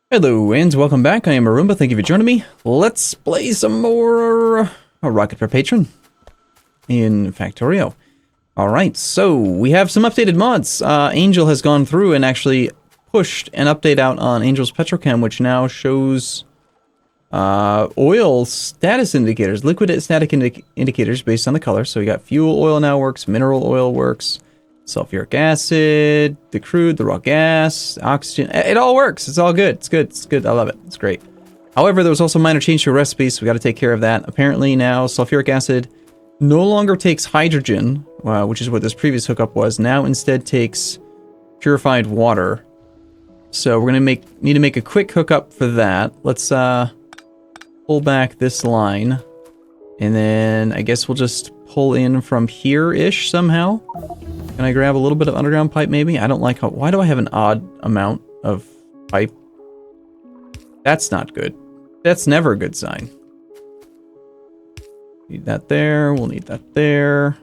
Hello and welcome back. I am Arumba. Thank you for joining me. Let's play some more Rocket for Patron in Factorio. Alright, so we have some updated mods. Angel has gone through and actually pushed an update out on Angel's Petrochem, which now shows oil status indicators, liquid static indicators based on the color. So we got fuel oil now works, mineral oil works, sulfuric acid, the crude, the raw gas, oxygen. It all works. It's all good. It's good. It's good. I love it. It's great. However, there was also a minor change to a recipe, so we got to take care of that. Apparently now need acid no longer takes hydrogen, which is what this previous hookup was. Now instead takes purified water. So we're gonna need to make a quick hookup for that. Let's pull back this line, and then I guess we'll just pull in from here-ish somehow. Can I grab a little bit of underground pipe, maybe? I don't like how... Why do I have an odd amount of pipe? That's not good. That's never a good sign. Need that there. We'll need that there.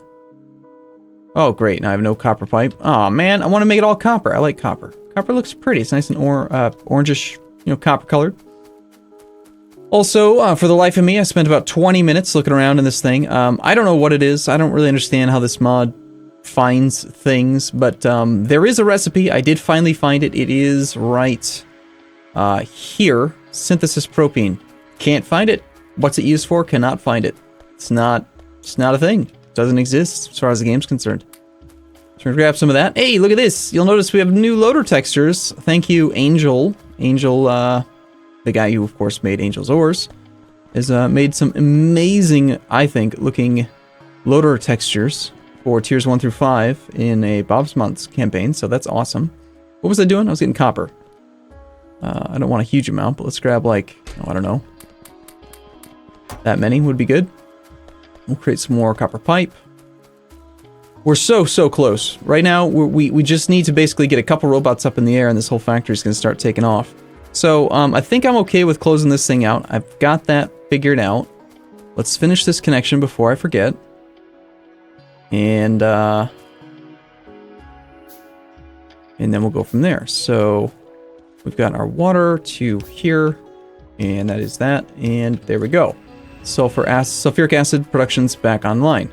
Oh, great. Now I have no copper pipe. Oh, man. I want to make it all copper. I like copper. Copper looks pretty. It's nice and orangish, copper colored. Also, for the life of me, I spent about 20 minutes looking around in this thing. I don't know what it is. I don't really understand how this mod finds things, but there is a recipe. I did finally find it. It is right here. Synthesis propene. Can't find it. What's it used for? Cannot find it. It's not a thing. It doesn't exist as far as the game's concerned. So we're gonna grab some of that. Hey, look at this. You'll notice we have new loader textures. Thank you, Angel. Angel, the guy who, of course, made Angel's Ores, has made some amazing, I think, looking loader textures for tiers 1 through 5 in a Bob's Months campaign, so that's awesome. What was I doing? I was getting copper. I don't want a huge amount, but let's grab, like, oh, I don't know. That many would be good. We'll create some more copper pipe. We're so close. Right now, we just need to basically get a couple robots up in the air, and this whole factory is going to start taking off. So, I think I'm okay with closing this thing out. I've got that figured out. Let's finish this connection before I forget. And then we'll go from there. So, we've got our water to here, and that is that, and there we go. Sulfuric acid production's back online.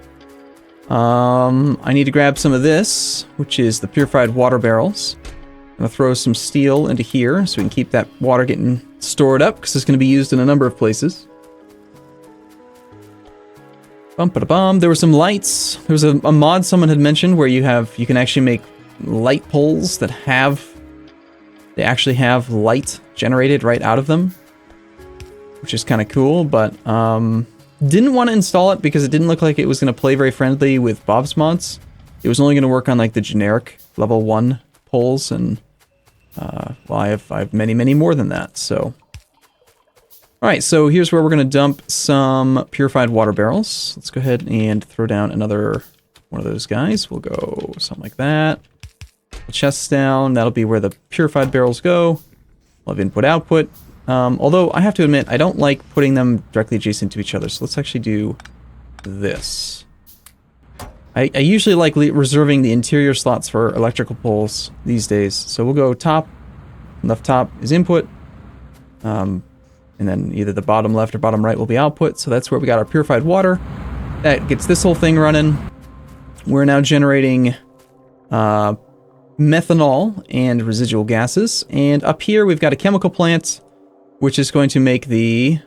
I need to grab some of this, which is the purified water barrels. I'm gonna throw some steel into here so we can keep that water getting stored up, because it's going to be used in a number of places. Bum-ba-da-bum. There were some lights. There was a mod someone had mentioned where you can actually make light poles that they actually have light generated right out of them, which is kind of cool, but didn't want to install it because it didn't look like it was going to play very friendly with Bob's mods. It was only going to work on like the generic level 1 poles, and well, I have many more than that. So, all right, so here's where we're going to dump some purified water barrels. Let's go ahead and throw down another one of those guys. We'll go something like that. The chest's down. That'll be where the purified barrels go. We'll have input-output. Although, I have to admit, I don't like putting them directly adjacent to each other, so let's actually do this. I usually like reserving the interior slots for electrical poles these days, so we'll go top. Left top is input, and then either the bottom left or bottom right will be output, so that's where we got our purified water. That gets this whole thing running. We're now generating methanol and residual gases, and up here we've got a chemical plant, which is going to make the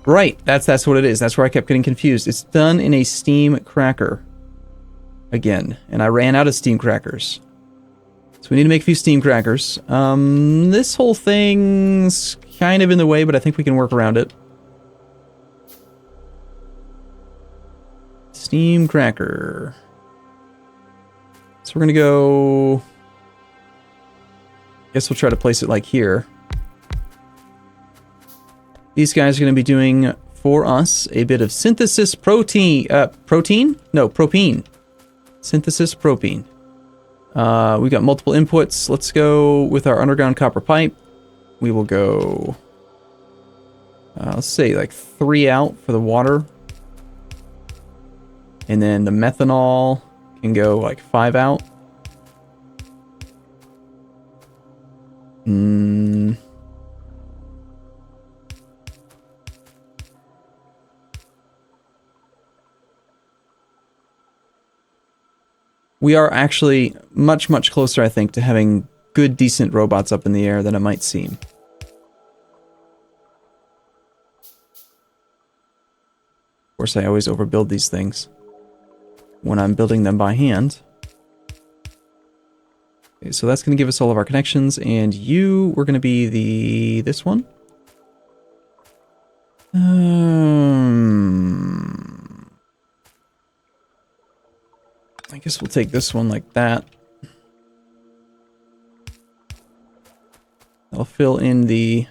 right, that's what it is. That's where I kept getting confused. It's done in a steam cracker again, and I ran out of steam crackers. So we need to make a few steam crackers. This whole thing's kind of in the way, but I think we can work around it. Steam cracker. So we're gonna go... Guess we'll try to place it like here. These guys are gonna be doing for us a bit of synthesis propene. Synthesis propene. We've got multiple inputs. Let's go with our underground copper pipe. We will go... let's say like 3 out for the water. And then the methanol can go like 5 out. We are actually much, much closer, I think, to having good, decent robots up in the air than it might seem. Of course, I always overbuild these things when I'm building them by hand. Okay, so that's going to give us all of our connections, and we're going to be this one. I guess we'll take this one like that. I'll fill in the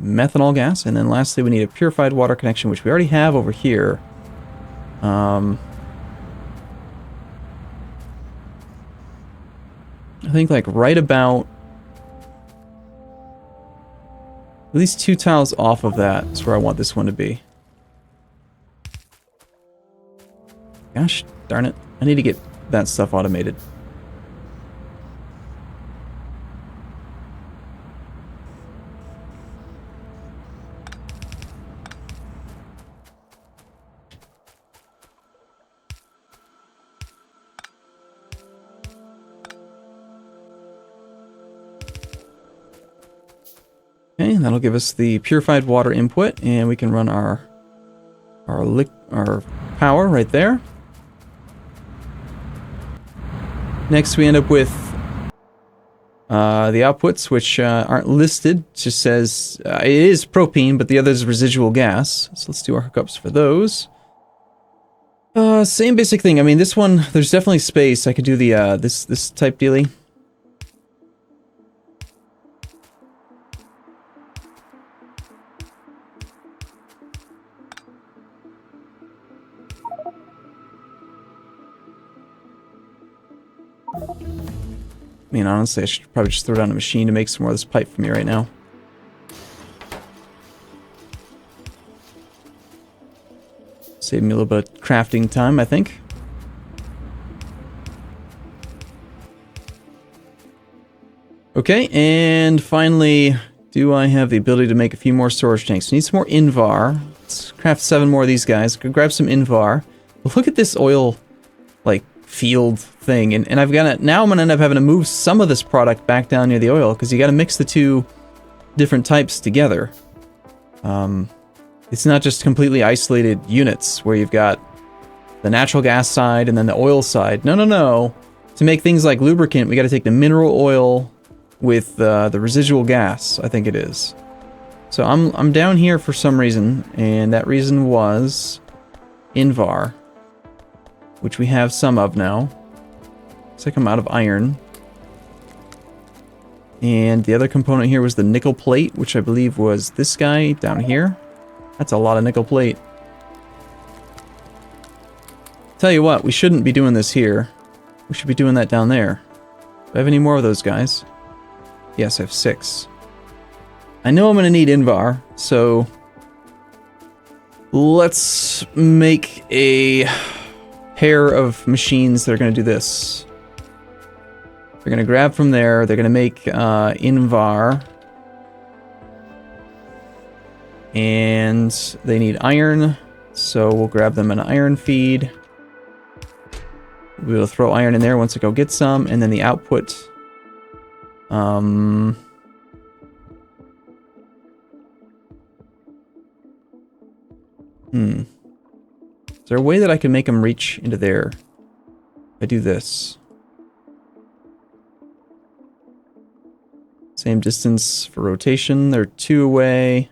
methanol gas, and then lastly we need a purified water connection, which we already have over here. I think like right about at least 2 tiles off of that is where I want this one to be. Gosh darn it, I need to get that stuff automated. Okay, that'll give us the purified water input, and we can run our power right there. Next, we end up with the outputs, which aren't listed. It just says it is propane, but the other is residual gas. So let's do our hookups for those. Same basic thing. I mean, this one, there's definitely space. I could do the this type dealie. I mean, honestly, I should probably just throw down a machine to make some more of this pipe for me right now. Save me a little bit of crafting time, I think. Okay, and finally, do I have the ability to make a few more storage tanks? I need some more Invar. Let's craft 7 more of these guys. Go grab some Invar. Look at this oil, like, field thing, and I've got to, now I'm gonna end up having to move some of this product back down near the oil, because you got to mix the two different types together. It's not just completely isolated units where you've got the natural gas side and then the oil side. No. To make things like lubricant, we got to take the mineral oil with the residual gas, I think it is. So I'm down here for some reason, and that reason was Invar, which we have some of now. Looks like I'm out of iron. And the other component here was the nickel plate, which I believe was this guy down here. That's a lot of nickel plate. Tell you what, we shouldn't be doing this here. We should be doing that down there. Do I have any more of those guys? Yes, I have 6. I know I'm going to need Invar, so let's make a pair of machines that are going to do this. They're going to grab from there. They're going to make Invar. And they need iron, so we'll grab them an iron feed. We'll throw iron in there once I go get some, and then the output. Is there a way that I can make them reach into there? If I do this. Same distance for rotation. They're 2 away.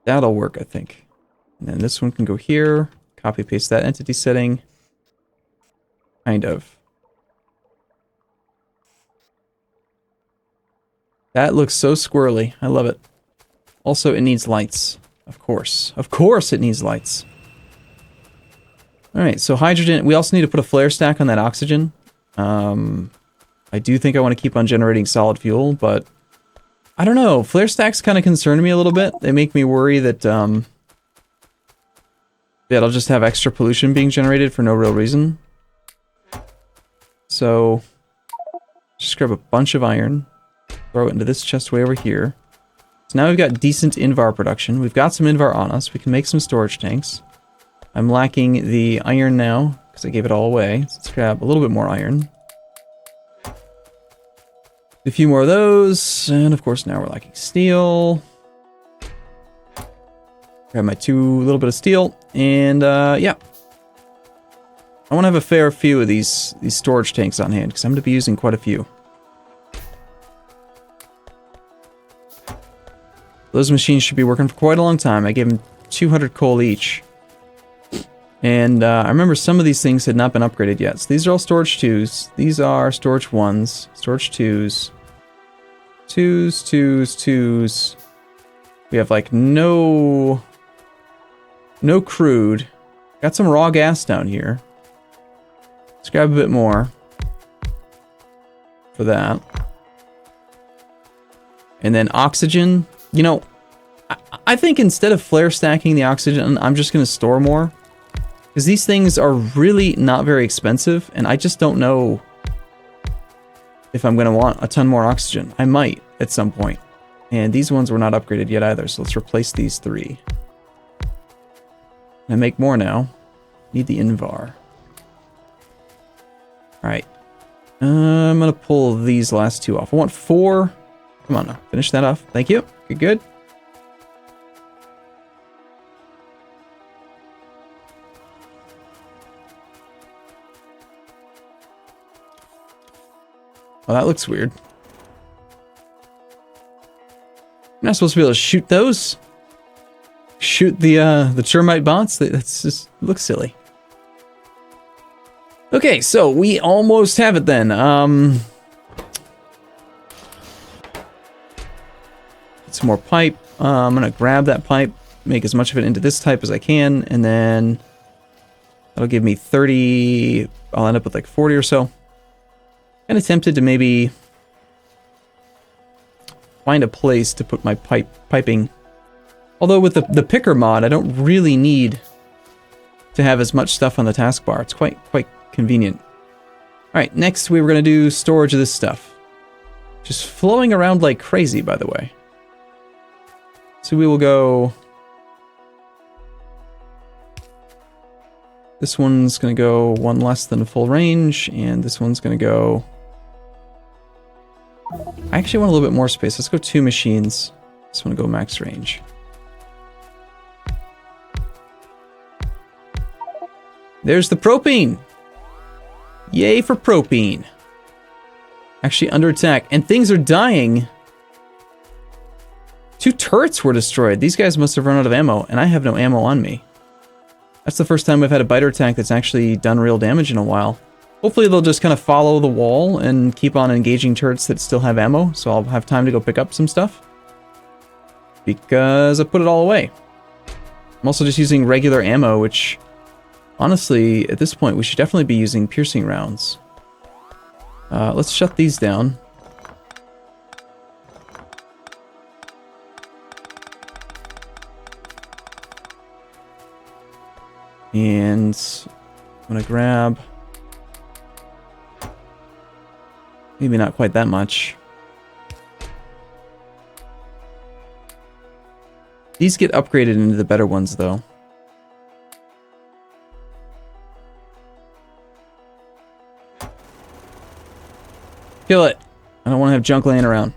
That'll work, I think. And then this one can go here. Copy paste that entity setting. Kind of. That looks so squirrely. I love it. Also, it needs lights. Of course. Of course it needs lights. Alright, so hydrogen. We also need to put a flare stack on that oxygen. I do think I want to keep on generating solid fuel, but I don't know. Flare stacks kind of concern me a little bit. They make me worry that Yeah, it'll just have extra pollution being generated for no real reason. So, just grab a bunch of iron, throw it into this chest way over here. So now we've got decent Invar production. We've got some Invar on us. We can make some storage tanks. I'm lacking the iron now, because I gave it all away. So let's grab a little bit more iron. A few more of those, and of course now we're lacking steel. Grab my little bit of steel, and yeah. I want to have a fair few of these storage tanks on hand, because I'm going to be using quite a few. Those machines should be working for quite a long time. I gave them 200 coal each. And I remember some of these things had not been upgraded yet. So these are all storage 2s. These are storage 1s. Storage 2s. 2s, 2s, 2s. We have like no crude. Got some raw gas down here. Let's grab a bit more for that. And then oxygen. You know, I think instead of flare stacking the oxygen, I'm just going to store more. Because these things are really not very expensive, and I just don't know if I'm going to want a ton more oxygen. I might at some point. And these ones were not upgraded yet either, so let's replace these 3. And make more now. Need the Invar. Alright. I'm going to pull these last 2 off. I want 4. Come on now. Finish that off. Thank you. Good, good. Oh, that looks weird. I'm not supposed to be able to shoot those. Shoot the termite bots. That's just looks silly. Okay, so we almost have it then. Some more pipe. I'm gonna grab that pipe, make as much of it into this type as I can, and then that'll give me 30. I'll end up with like 40 or so. Kind of tempted to maybe find a place to put my piping. Although with the picker mod, I don't really need to have as much stuff on the taskbar. It's quite convenient. All right, next we were gonna do storage of this stuff, just flowing around like crazy, by the way. So we will go. This one's gonna go 1 less than full range, and this one's gonna go. I actually want a little bit more space. Let's go 2 machines. This one will go max range. There's the propane. Yay for propane. Actually under attack, and things are dying. 2 turrets were destroyed. These guys must have run out of ammo, and I have no ammo on me. That's the first time we've had a biter tank that's actually done real damage in a while. Hopefully they'll just kind of follow the wall and keep on engaging turrets that still have ammo, so I'll have time to go pick up some stuff. Because I put it all away. I'm also just using regular ammo, which, honestly, at this point, we should definitely be using piercing rounds. Let's shut these down. And I'm gonna grab... maybe not quite that much. These get upgraded into the better ones, though. Kill it. I don't want to have junk laying around.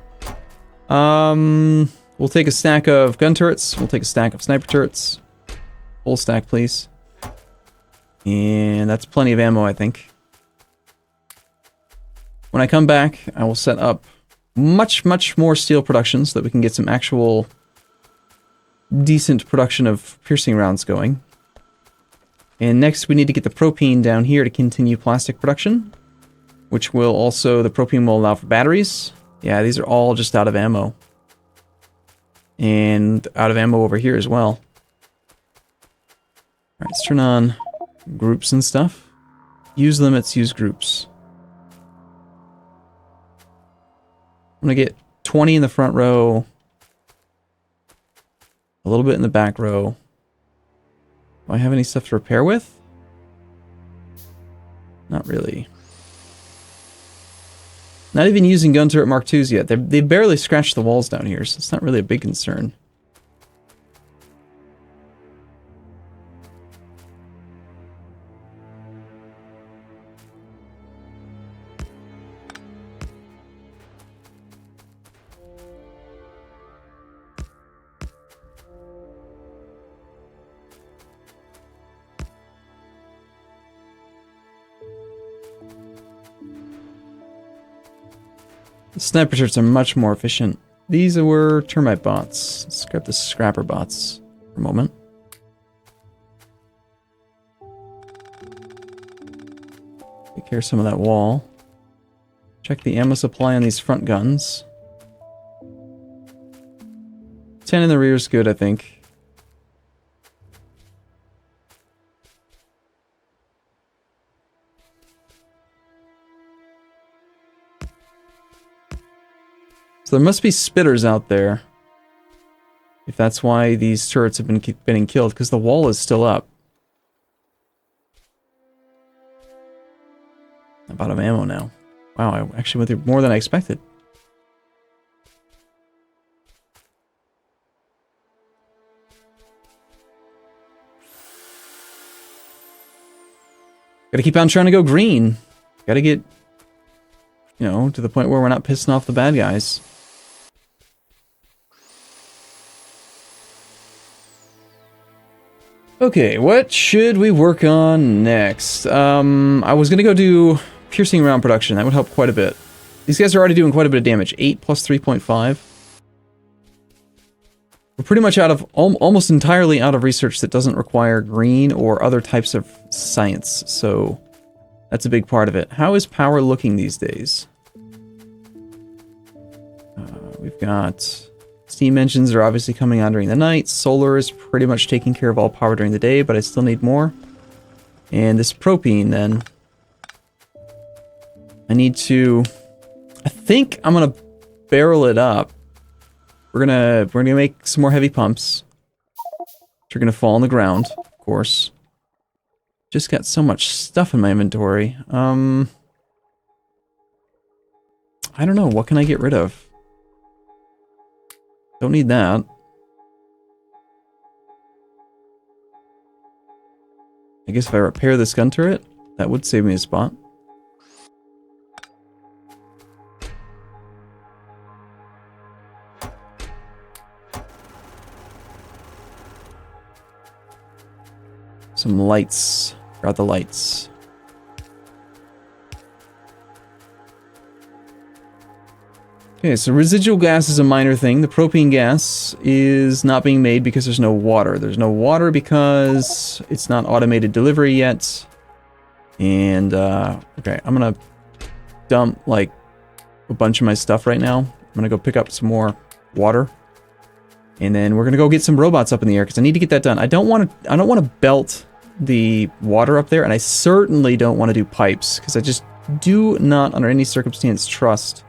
We'll take a stack of gun turrets. We'll take a stack of sniper turrets. Full stack, please. And that's plenty of ammo, I think. When I come back, I will set up much more steel production so that we can get some actual decent production of piercing rounds going. And next we need to get the propane down here to continue plastic production, which will also, the propane will allow for batteries. Yeah, these are all just out of ammo. And out of ammo over here as well. Alright, let's turn on groups and stuff. Use limits, use groups. I'm gonna get 20 in the front row, a little bit in the back row, Do I have any stuff to repair with? Not really. Not even using gun turret Mark IIs yet. They barely scratched the walls down here, so it's not really a big concern. The sniper turrets are much more efficient. These were termite bots. Let's grab the scrapper bots for a moment. Take care of some of that wall. Check the ammo supply on these front guns. 10 in the rear is good, I think. So there must be spitters out there. If that's why these turrets have been getting killed, because the wall is still up. I'm out of ammo now. Wow, I actually went through more than I expected. Gotta keep on trying to go green. Gotta get, you know, to the point where we're not pissing off the bad guys. Okay, what should we work on next? I was gonna go do piercing round production. That would help quite a bit. These guys are already doing quite a bit of damage. 8 plus 3.5. We're pretty much out of, almost entirely out of research that doesn't require green or other types of science, so that's a big part of it. How is power looking these days? We've got steam engines are obviously coming on during the night. Solar is pretty much taking care of all power during the day, but I still need more. And this propane, then, I need to, I think I'm gonna barrel it up. We're gonna make some more heavy pumps, which are gonna fall on the ground, of course. Just got so much stuff in my inventory. I don't know, what can I get rid of? Don't need that. I guess if I repair this gun turret, that would save me a spot. Some lights. Got the lights. Okay, so residual gas is a minor thing. The propane gas is not being made because there's no water. There's no water because it's not automated delivery yet. And, okay, I'm gonna dump, like, a bunch of my stuff right now. I'm gonna go pick up some more water. And then we're gonna go get some robots up in the air, because I need to get that done. I don't want to belt the water up there, and I certainly don't want to do pipes, because I just do not, under any circumstance, trust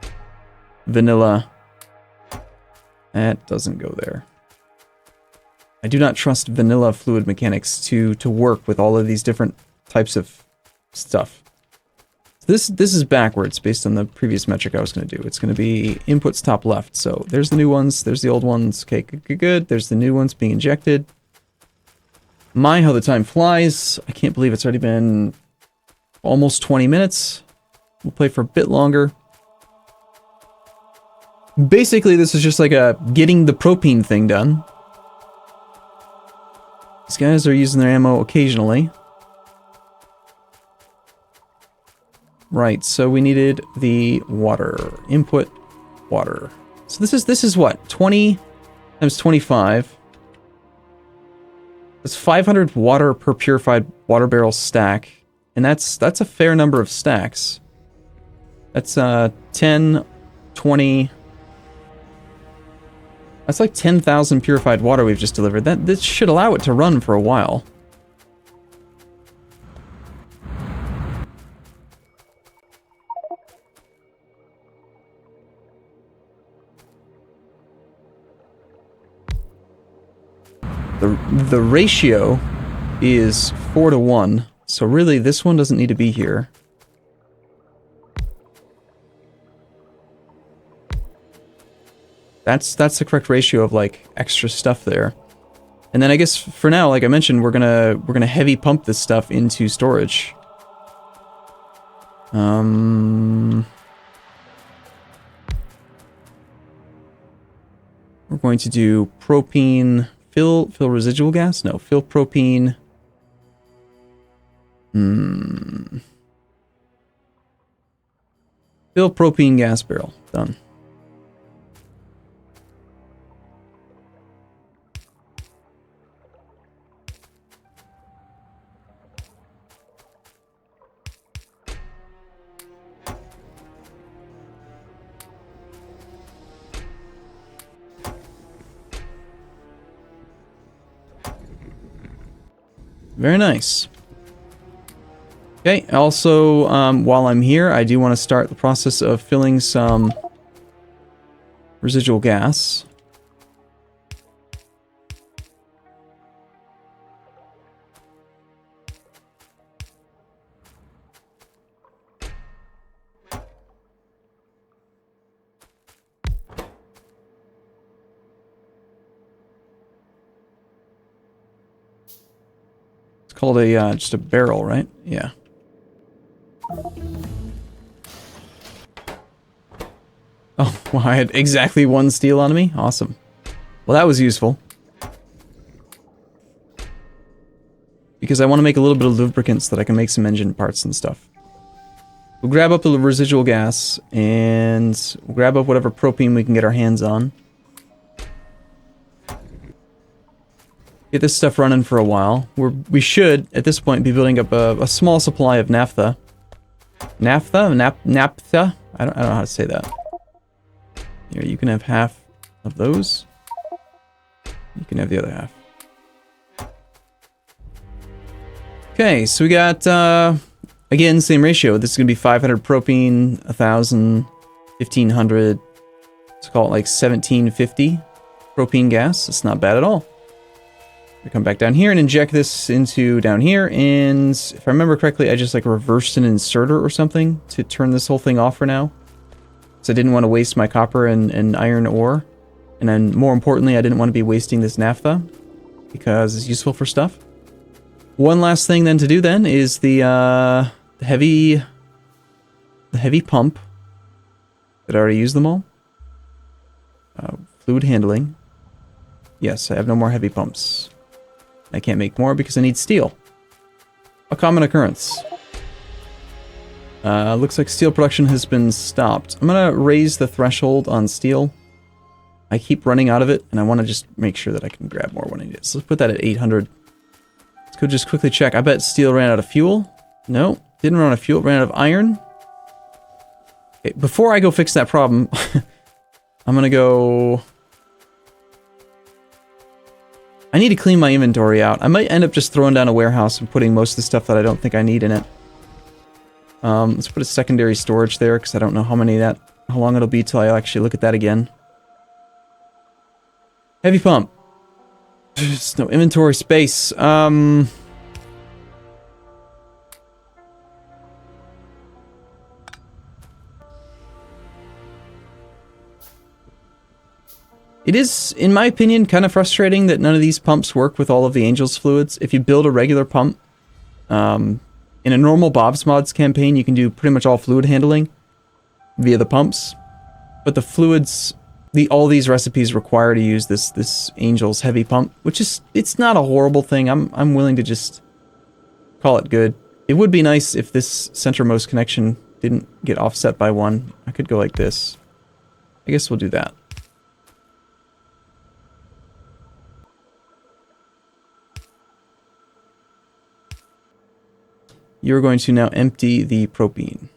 vanilla. That doesn't go there. I do not trust vanilla fluid mechanics to work with all of these different types of stuff. This is backwards based on the previous metric I was going to do. It's going to be inputs top left. So there's the new ones, there's the old ones. Okay, good. There's the new ones being injected. My, how the time flies. I can't believe it's already been almost 20 minutes. We'll play for a bit longer. Basically, this is just like a getting the propane thing done. These guys are using their ammo occasionally. Right, so we needed the water. Input water. So this is what? 20 times 25. That's 500 water per purified water barrel stack. And that's a fair number of stacks. That's 10, 20. That's like 10,000 purified water we've just delivered. This should allow it to run for a while. The ratio is 4-to-1. So really, this one doesn't need to be here. That's the correct ratio of like extra stuff there. And then I guess for now, like I mentioned, we're gonna heavy pump this stuff into storage. We're going to do propene, fill residual gas? No, fill propene. Fill propene gas barrel. Done. Very nice. Okay, also, while I'm here, I do want to start the process of filling some residual gas. It's called a, just a barrel, right? Yeah. Oh, well, I had exactly 1 steel on me? Awesome. Well, that was useful. Because I want to make a little bit of lubricants so that I can make some engine parts and stuff. We'll grab up the residual gas, and we'll grab up whatever propane we can get our hands on. Get this stuff running for a while. We should, at this point, be building up a small supply of naphtha. Naphtha? I don't know how to say that. Here, you can have half of those. You can have the other half. Okay, so we got, again, same ratio. This is going to be 500 propene, 1,000, 1,500. Let's call it like 1,750 propene gas. It's not bad at all. We come back down here and inject this into down here, and if I remember correctly, I just like reversed an inserter or something to turn this whole thing off for now. So I didn't want to waste my copper and iron ore. And then more importantly, I didn't want to be wasting this naphtha because it's useful for stuff. One last thing then to do then is the heavy pump. Did I already use them all? Fluid handling. Yes, I have no more heavy pumps. I can't make more because I need steel. A common occurrence. Looks like steel production has been stopped. I'm gonna raise the threshold on steel. I keep running out of it, and I want to just make sure that I can grab more when I need it. So let's put that at 800. Let's go just quickly check. I bet steel ran out of fuel. No, didn't run out of fuel. Ran out of iron. Okay, before I go fix that problem, I'm gonna go... I need to clean my inventory out. I might end up just throwing down a warehouse and putting most of the stuff that I don't think I need in it. Let's put a secondary storage there, because I don't know how long it'll be till I actually look at that again. Heavy pump. There's no inventory space. It is, in my opinion, kind of frustrating that none of these pumps work with all of the Angel's fluids. If you build a regular pump, in a normal Bob's Mods campaign, you can do pretty much all fluid handling via the pumps. But the fluids, all these recipes require to use this Angel's heavy pump, which is, it's not a horrible thing. I'm willing to just call it good. It would be nice if this centermost connection didn't get offset by 1. I could go like this. I guess we'll do that. You're going to now empty the propene.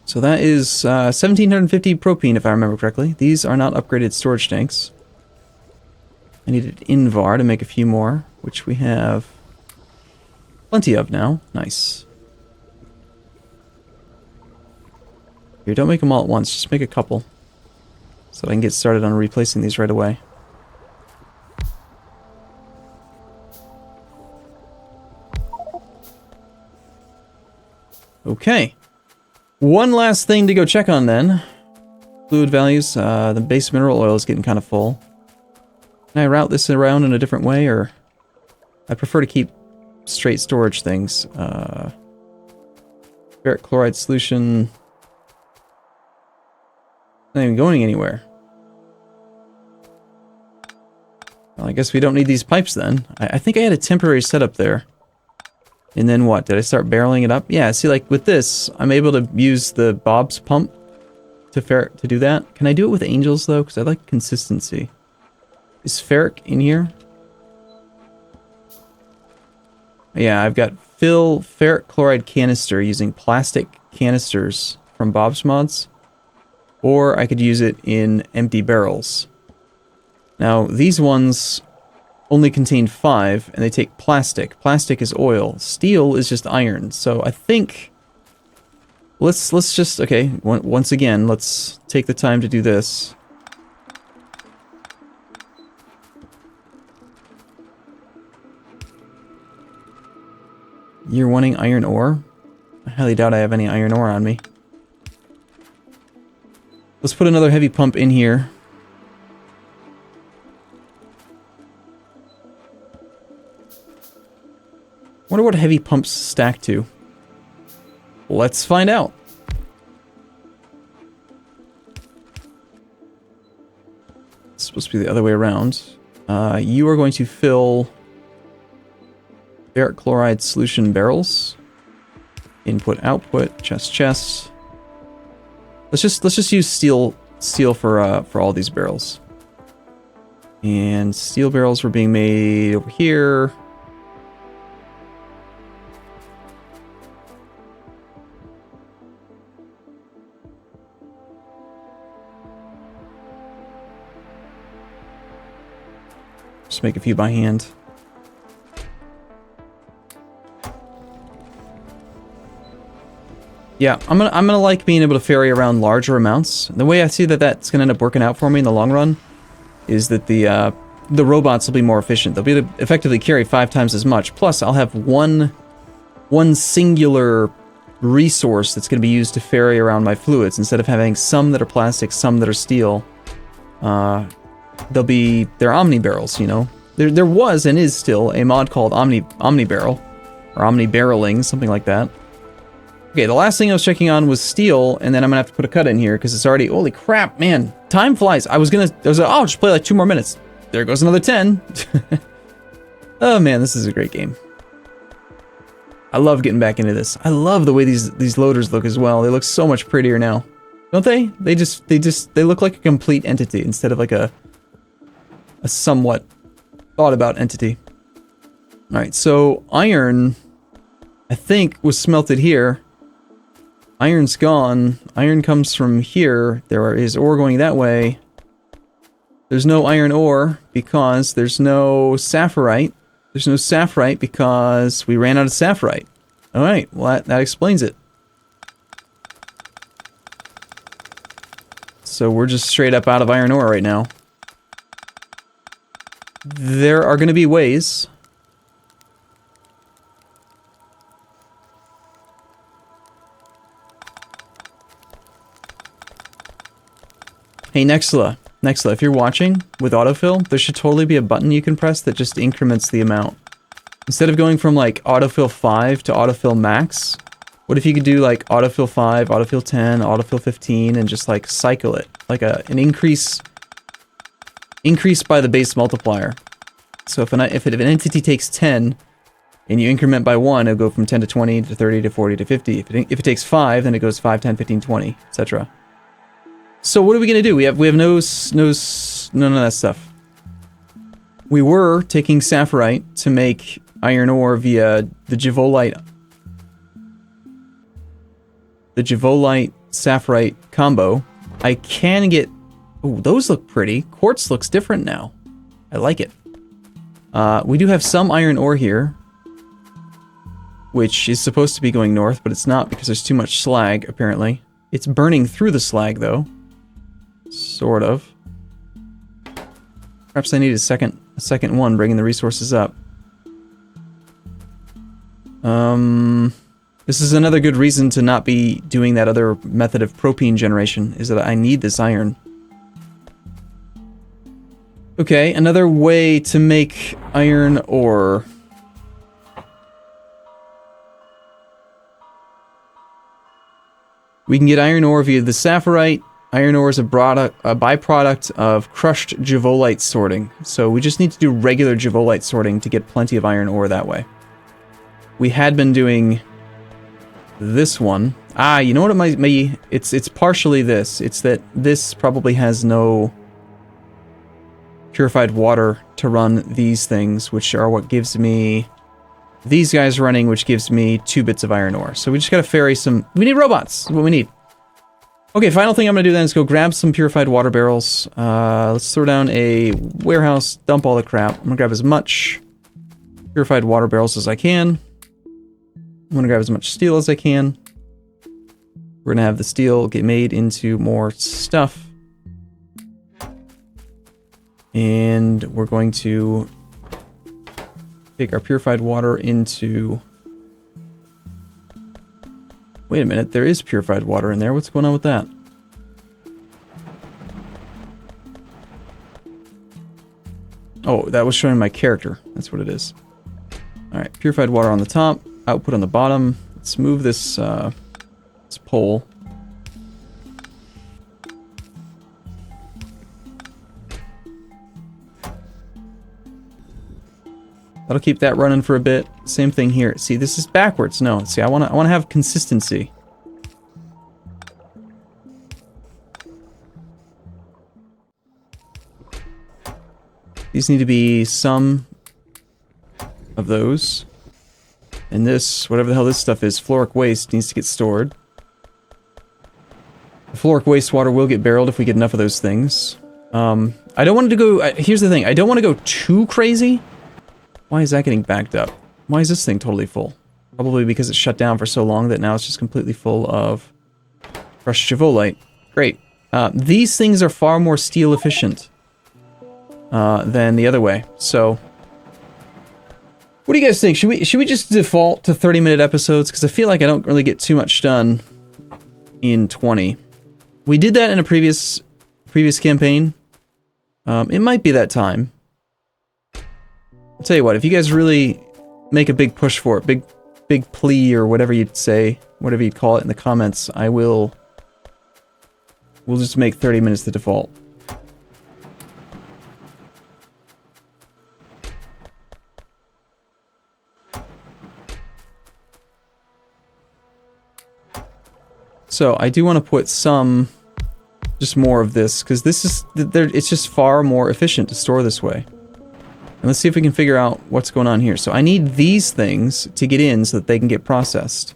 So that is 1,750 propene, if I remember correctly. These are not upgraded storage tanks. I needed Invar to make a few more, which we have Plenty of now. Nice. Here, don't make them all at once. Just make a couple. So that I can get started on replacing these right away. Okay. One last thing to go check on then. Fluid values. The base mineral oil is getting kind of full. Can I route this around in a different way, or... I prefer to keep straight storage things. Ferric chloride solution... Not even going anywhere. Well, I guess we don't need these pipes then. I think I had a temporary setup there. And then what? Did I start barreling it up? Yeah, see, like with this, I'm able to use the Bob's pump to do that. Can I do it with angels though? Because I like consistency. Is ferric in here? Yeah, I've got fill ferric chloride canister using plastic canisters from Bob's Mods. Or I could use it in empty barrels. Now, these ones only contain 5, and they take plastic. Plastic is oil. Steel is just iron. So I think... Let's just... Okay, once again, let's take the time to do this. You're wanting iron ore? I highly doubt I have any iron ore on me. Let's put another heavy pump in here. Wonder what heavy pumps stack to. Let's find out. It's supposed to be the other way around. You are going to fill ferric chloride solution barrels. Input, output, chest. Let's just use steel for all these barrels. And steel barrels were being made over here. Just make a few by hand. Yeah, I'm gonna like being able to ferry around larger amounts. The way I see that that's gonna end up working out for me in the long run is that the robots will be more efficient. They'll be able to effectively carry 5 times as much. Plus, I'll have one singular resource that's gonna be used to ferry around my fluids instead of having some that are plastic, some that are steel. They're Omni barrels, you know. There was and is still a mod called Omni Barrel or Omni Barreling, something like that. Okay, the last thing I was checking on was steel, and then I'm gonna have to put a cut in here because it's already... Holy crap, man! Time flies. I was like, oh, I'll just play like 2 more minutes. There goes another 10. Oh man, this is a great game. I love getting back into this. I love the way these loaders look as well. They look so much prettier now, don't they? They look like a complete entity instead of like a somewhat thought about entity. All right, so iron, I think, was smelted here. Iron's gone. Iron comes from here. There is ore going that way. There's no iron ore because there's no sapphirite. There's no sapphirite because we ran out of sapphirite. Alright, well that explains it. So we're just straight up out of iron ore right now. There are going to be ways... Hey, Nexla, if you're watching with autofill, there should totally be a button you can press that just increments the amount. Instead of going from like autofill 5 to autofill max, what if you could do like autofill 5, autofill 10, autofill 15, and just like cycle it? Like an increase by the base multiplier. So if an entity takes 10, and you increment by 1, it'll go from 10 to 20 to 30 to 40 to 50. If it takes 5, then it goes 5, 10, 15, 20, etc. So what are we gonna do? We have none of that stuff. We were taking sapphirite to make iron ore via the Jivolite sapphirite combo. I can get... Oh, those look pretty. Quartz looks different now. I like it. We do have some iron ore here. which is supposed to be going north, but it's not because there's too much slag, apparently. It's burning through the slag, though. Sort of. Perhaps I need a second one, bringing the resources up. This is another good reason to not be doing that other method of propane generation, is that I need this iron. Okay, another way to make iron ore. We can get iron ore via the sapphirite. Iron ore is a byproduct of crushed javolite sorting. So we just need to do regular javolite sorting to get plenty of iron ore that way. We had been doing this one. Ah, you know what it might be? It's partially this. It's that this probably has no purified water to run these things, which are what gives me these guys running, which gives me 2 bits of iron ore. So we just gotta ferry some... We need robots, is what we need. Okay, final thing I'm gonna do then is go grab some purified water barrels. Let's throw down a warehouse, dump all the crap. I'm gonna grab as much purified water barrels as I can. I'm gonna grab as much steel as I can. We're gonna have the steel get made into more stuff. And we're going to take our purified water into... Wait a minute, there is purified water in there. What's going on with that? Oh, that was showing my character. That's what it is. Alright, purified water on the top, output on the bottom. Let's move this, this pole. That'll keep that running for a bit. Same thing here. See, this is backwards. No, see, I wanna have consistency. These need to be some of those. And this, whatever the hell this stuff is, fluoric waste, needs to get stored. The fluoric wastewater will get barreled if we get enough of those things. I don't want it to go... here's the thing. I don't want to go too crazy. Why is that getting backed up? Why is this thing totally full? Probably because it's shut down for so long that now it's just completely full of crushed javolite. Great. These things are far more steel efficient than the other way. So, what do you guys think? Should we just default to 30-minute episodes? Because I feel like I don't really get too much done in 20. We did that in a previous campaign. It might be that time. I'll tell you what, if you guys really make a big push for it, big plea or whatever you'd say, whatever you'd call it in the comments, we'll just make 30 minutes the default. So I do want to put some, just more of this, because this is, it's just far more efficient to store this way. And let's see if we can figure out what's going on here. So I need these things to get in so that they can get processed.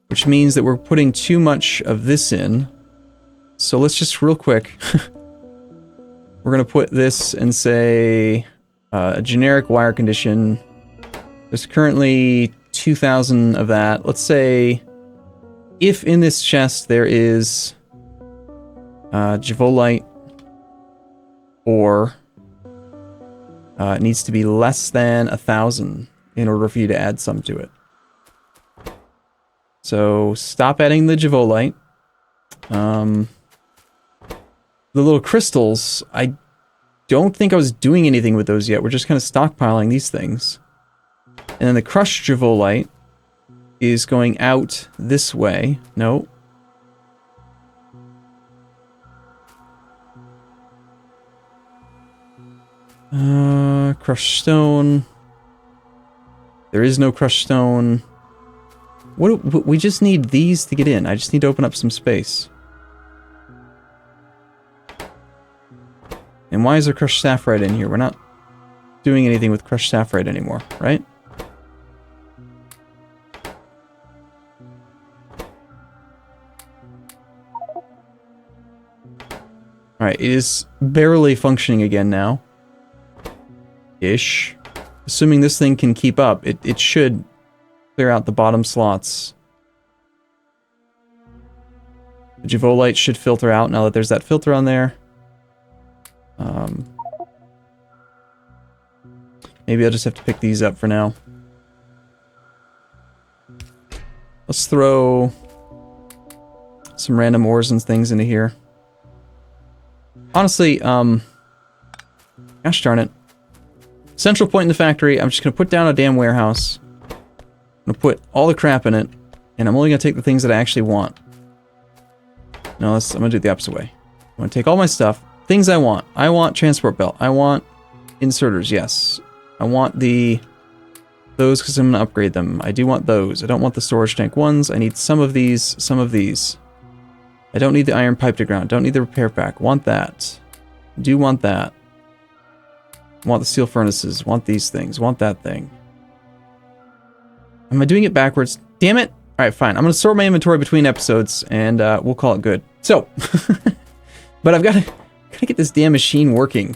Which means that we're putting too much of this in. So let's just real quick. We're going to put this and say a generic wire condition. There's currently 2,000 of that. Let's say if in this chest there is javolite ore... it needs to be less than 1,000 in order for you to add some to it. So stop adding the javolite. The little crystals, I don't think I was doing anything with those yet. We're just kind of stockpiling these things. And then the crushed javolite is going out this way. No. Crushed stone. There is no crushed stone. We just need these to get in. I just need to open up some space. And why is there crushed sapphirite in here? We're not doing anything with crushed sapphirite anymore, right? Alright, it is barely functioning again now. Ish. Assuming this thing can keep up, it should Clear out the bottom slots. The Jivolite should filter out now that there's that filter on there. Maybe I'll just have to pick these up for now. Let's throw some random ores and things into here. Honestly, gosh darn it. Central point in the factory, I'm just going to put down a damn warehouse. I'm going to put all the crap in it, and I'm only going to take the things that I actually want. No, I'm going to do it the opposite way. I'm going to take all my stuff, things I want. I want transport belt. I want inserters, yes. I want those because I'm going to upgrade them. I do want those. I don't want the storage tank ones. I need some of these, some of these. I don't need the iron pipe to ground. Don't need the repair pack. Want that. Do want that. Want the steel furnaces. Want these things. Want that thing. Am I doing it backwards? Damn it. All right, fine. I'm going to sort my inventory between episodes, and we'll call it good. So, but I've got to get this damn machine working.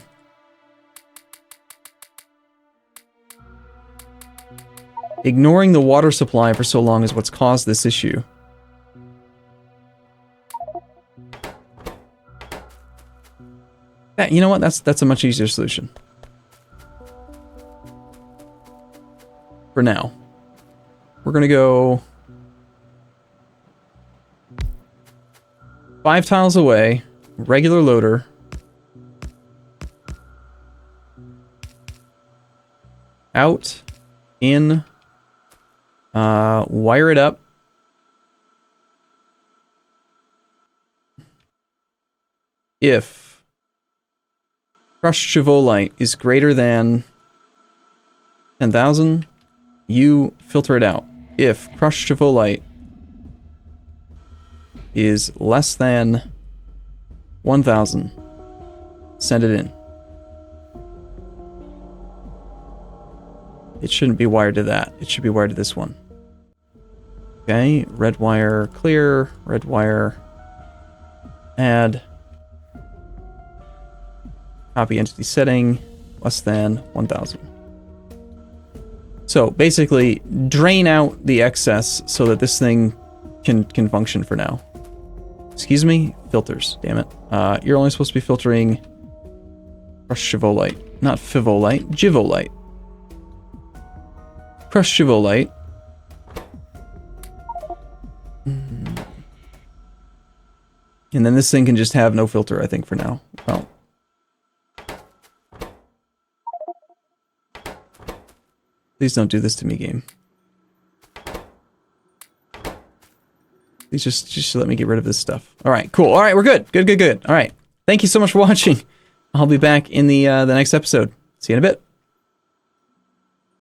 Ignoring the water supply for so long is what's caused this issue. You know what? That's a much easier solution. For now. We're gonna go 5 tiles away, regular loader. Out, in, wire it up. If crushed Chivolite is greater than 10,000, you filter it out. If crushed Chivolite is less than 1,000, send it in. It shouldn't be wired to that. It should be wired to this one. Okay, red wire clear, red wire add. Copy entity setting, less than 1,000. So basically, drain out the excess so that this thing can function for now. Excuse me? Filters, damn it. You're only supposed to be filtering crushed Chivolite, not Fivolite, Jivolite. Crushed Chivolite. And then this thing can just have no filter, I think, for now. Well. Please don't do this to me, game. Please just let me get rid of this stuff. Alright, cool. Alright, we're good. Good. Alright. Thank you so much for watching. I'll be back in the next episode. See you in a bit.